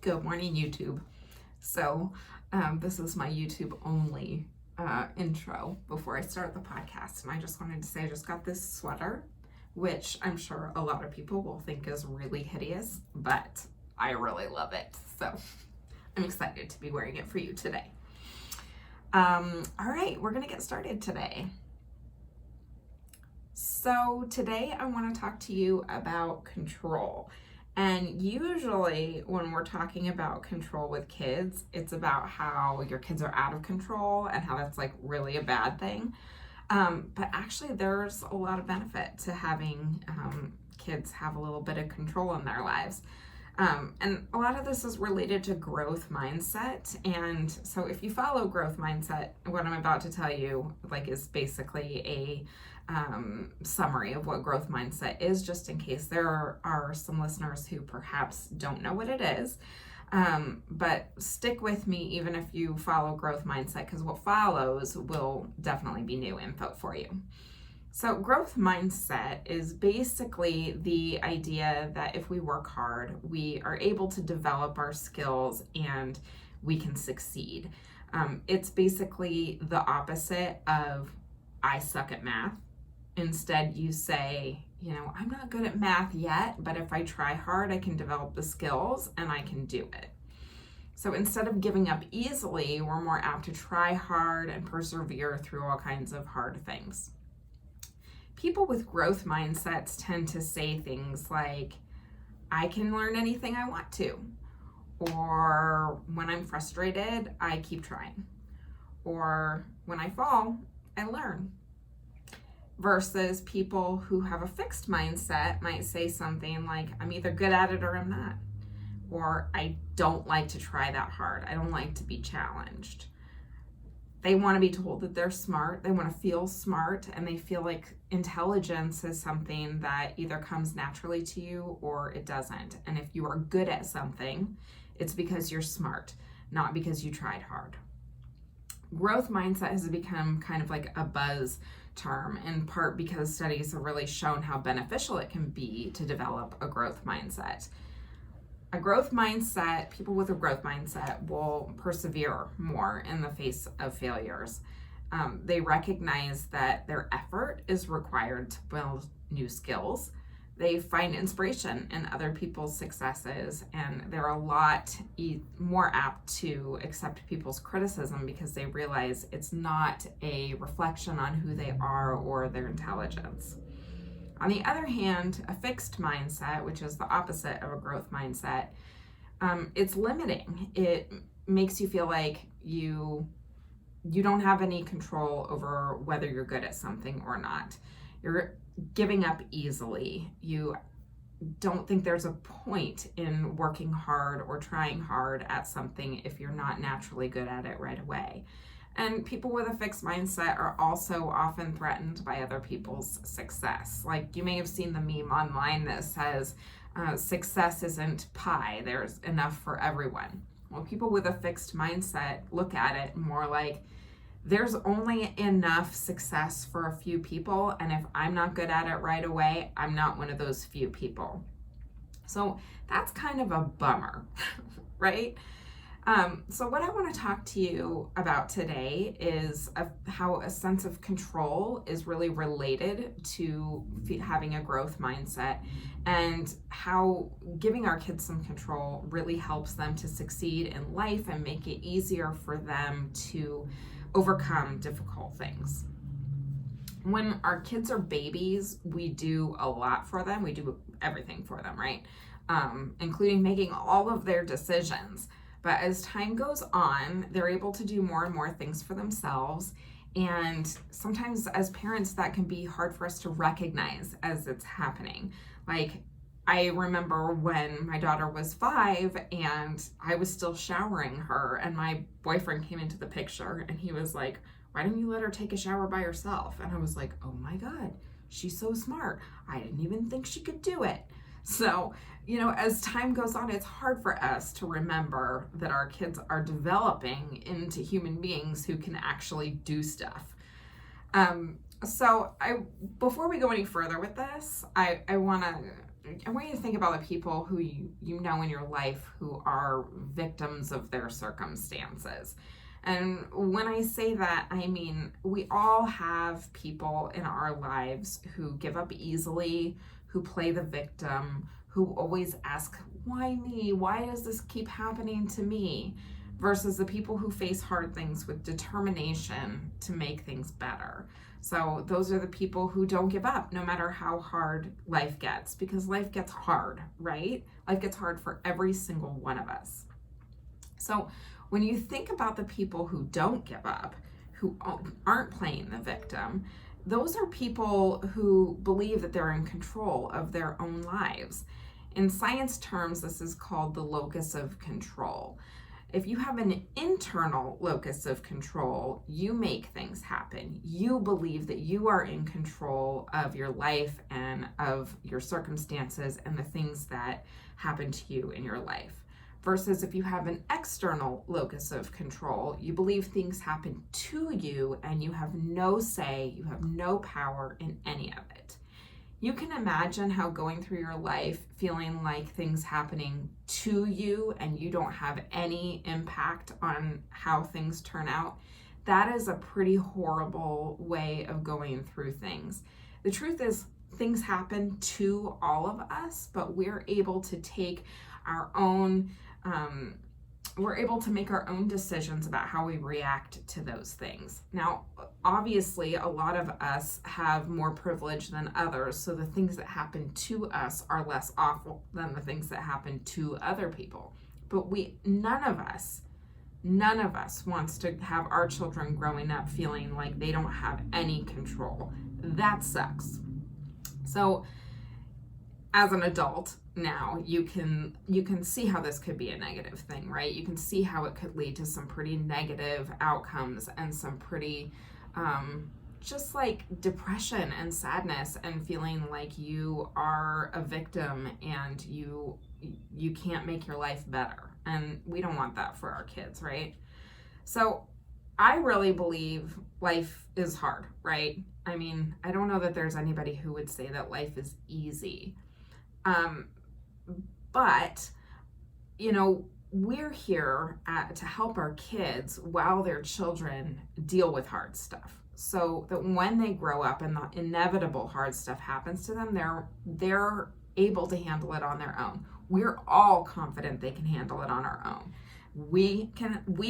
Good morning, YouTube. So, this is my YouTube only intro before I start the podcast. And I just wanted to say I just got this sweater, which I'm sure a lot of people will think is really hideous, but I really love it. So, I'm excited to be wearing it for you today. All right, we're going to get started today. So, today I want to talk to you about control. And usually when we're talking about control with kids, it's about how your kids are out of control and how that's like really a bad thing. But actually there's a lot of benefit to having kids have a little bit of control in their lives. And a lot of this is related to growth mindset. And so if you follow growth mindset, what I'm about to tell you is basically a summary of what growth mindset is, just in case there are some listeners who perhaps don't know what it is. But stick with me even if you follow growth mindset, because what follows will definitely be new info for you. So growth mindset is basically the idea that if we work hard, we are able to develop our skills and we can succeed. It's basically the opposite of I suck at math. Instead, you say, I'm not good at math yet, but if I try hard, I can develop the skills and I can do it. So instead of giving up easily, we're more apt to try hard and persevere through all kinds of hard things. People with growth mindsets tend to say things like, I can learn anything I want to, or when I'm frustrated, I keep trying, or when I fall, I learn. Versus people who have a fixed mindset might say something like, I'm either good at it or I'm not. Or I don't like to try that hard. I don't like to be challenged. They want to be told that they're smart. They want to feel smart, and they feel like intelligence is something that either comes naturally to you or it doesn't. And if you are good at something, it's because you're smart, not because you tried hard. Growth mindset has become kind of like a buzz term, in part because studies have really shown how beneficial it can be to develop a growth mindset. People with a growth mindset will persevere more in the face of failures. They recognize that their effort is required to build new skills. They find inspiration in other people's successes, and they're a lot more apt to accept people's criticism because they realize it's not a reflection on who they are or their intelligence. On the other hand, a fixed mindset, which is the opposite of a growth mindset, it's limiting. It makes you feel like you don't have any control over whether you're good at something or not. You're giving up easily. You don't think there's a point in working hard or trying hard at something if you're not naturally good at it right away. And people with a fixed mindset are also often threatened by other people's success. Like, you may have seen the meme online that says, success isn't pie, there's enough for everyone. Well, people with a fixed mindset look at it more like, there's only enough success for a few people, and if I'm not good at it right away, I'm not one of those few people. So that's kind of a bummer, right? So what I want to talk to you about today is how a sense of control is really related to having a growth mindset, and how giving our kids some control really helps them to succeed in life and make it easier for them to overcome difficult things. When our kids are babies, we do a lot for them. We do everything for them, right? Including making all of their decisions. But as time goes on, they're able to do more and more things for themselves. And sometimes as parents, that can be hard for us to recognize as it's happening. Like, I remember when my daughter was 5 and I was still showering her, and my boyfriend came into the picture and he was like, why don't you let her take a shower by herself? And I was like, oh my God, she's so smart. I didn't even think she could do it. So, as time goes on, it's hard for us to remember that our kids are developing into human beings who can actually do stuff. Before we go any further with this, I want to I want you to think about the people who you know in your life who are victims of their circumstances. And when I say that, I mean we all have people in our lives who give up easily, who play the victim, who always ask, why me? Why does this keep happening to me? Versus the people who face hard things with determination to make things better. So those are the people who don't give up no matter how hard life gets, because life gets hard, right? Life gets hard for every single one of us. So when you think about the people who don't give up, who aren't playing the victim, those are people who believe that they're in control of their own lives. In science terms, this is called the locus of control. If you have an internal locus of control, you make things happen. You believe that you are in control of your life and of your circumstances and the things that happen to you in your life. Versus if you have an external locus of control, you believe things happen to you and you have no say, you have no power in any of it. You can imagine how going through your life feeling like things happening to you and you don't have any impact on how things turn out. That is a pretty horrible way of going through things. The truth is, things happen to all of us, but we're able to take our own we're able to make our own decisions about how we react to those things. Now, obviously, a lot of us have more privilege than others, so the things that happen to us are less awful than the things that happen to other people. But none of us wants to have our children growing up feeling like they don't have any control. That sucks. So, as an adult now, you can see how this could be a negative thing, right? You can see how it could lead to some pretty negative outcomes and some pretty just like depression and sadness and feeling like you are a victim and you can't make your life better. And we don't want that for our kids, right? So I really believe life is hard, right? I mean, I don't know that there's anybody who would say that life is easy. But, we're here to help our kids while their children deal with hard stuff. So that when they grow up and the inevitable hard stuff happens to them, they're able to handle it on their own. We're all confident they can handle it on our own. We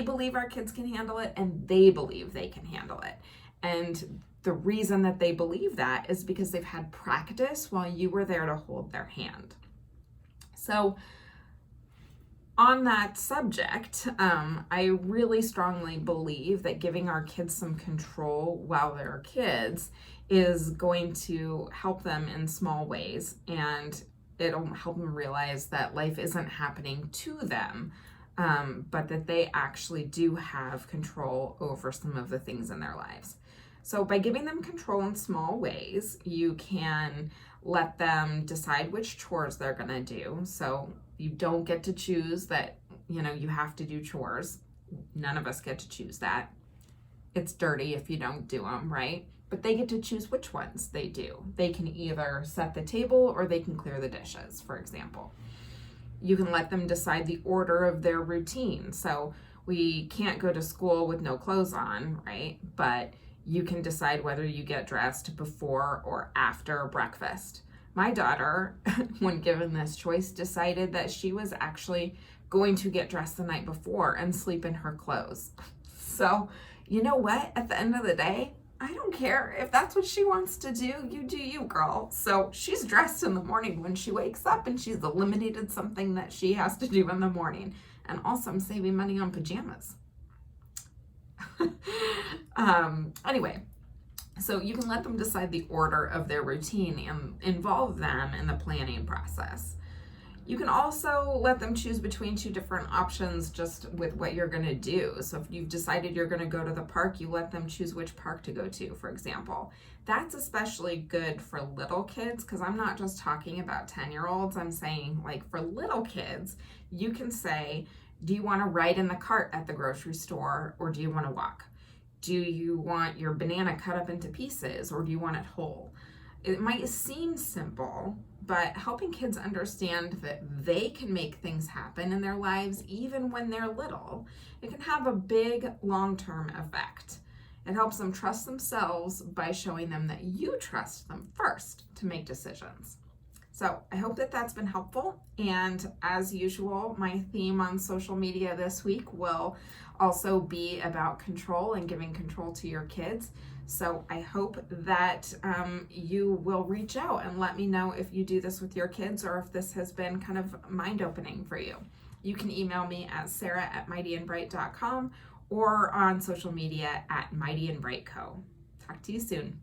believe our kids can handle it, and they believe they can handle it. And the reason that they believe that is because they've had practice while you were there to hold their hand. So on that subject, I really strongly believe that giving our kids some control while they're kids is going to help them in small ways, and it'll help them realize that life isn't happening to them, but that they actually do have control over some of the things in their lives. So by giving them control in small ways, you can let them decide which chores they're going to do. So you don't get to choose that, you have to do chores. None of us get to choose that. It's dirty if you don't do them, right? But they get to choose which ones they do. They can either set the table or they can clear the dishes, for example. You can let them decide the order of their routine. So we can't go to school with no clothes on, right? But you can decide whether you get dressed before or after breakfast. My daughter, when given this choice, decided that she was actually going to get dressed the night before and sleep in her clothes. So, you know what? At the end of the day, I don't care. If that's what she wants to do, you do you, girl. So she's dressed in the morning when she wakes up, and she's eliminated something that she has to do in the morning. And also, I'm saving money on pajamas. Anyway, so you can let them decide the order of their routine and involve them in the planning process. You can also let them choose between two different options just with what you're going to do. So if you've decided you're going to go to the park, you let them choose which park to go to, for example. That's especially good for little kids, because I'm not just talking about 10-year-olds. I'm saying, like, for little kids, you can say, do you want to ride in the cart at the grocery store, or do you want to walk? Do you want your banana cut up into pieces, or do you want it whole? It might seem simple, but helping kids understand that they can make things happen in their lives even when they're little, it can have a big long-term effect. It helps them trust themselves by showing them that you trust them first to make decisions. So I hope that that's been helpful. And as usual, my theme on social media this week will also be about control and giving control to your kids. So I hope that you will reach out and let me know if you do this with your kids or if this has been kind of mind-opening for you. You can email me at sarah@mightyandbright.com or on social media at Mighty and Bright Co. Talk to you soon.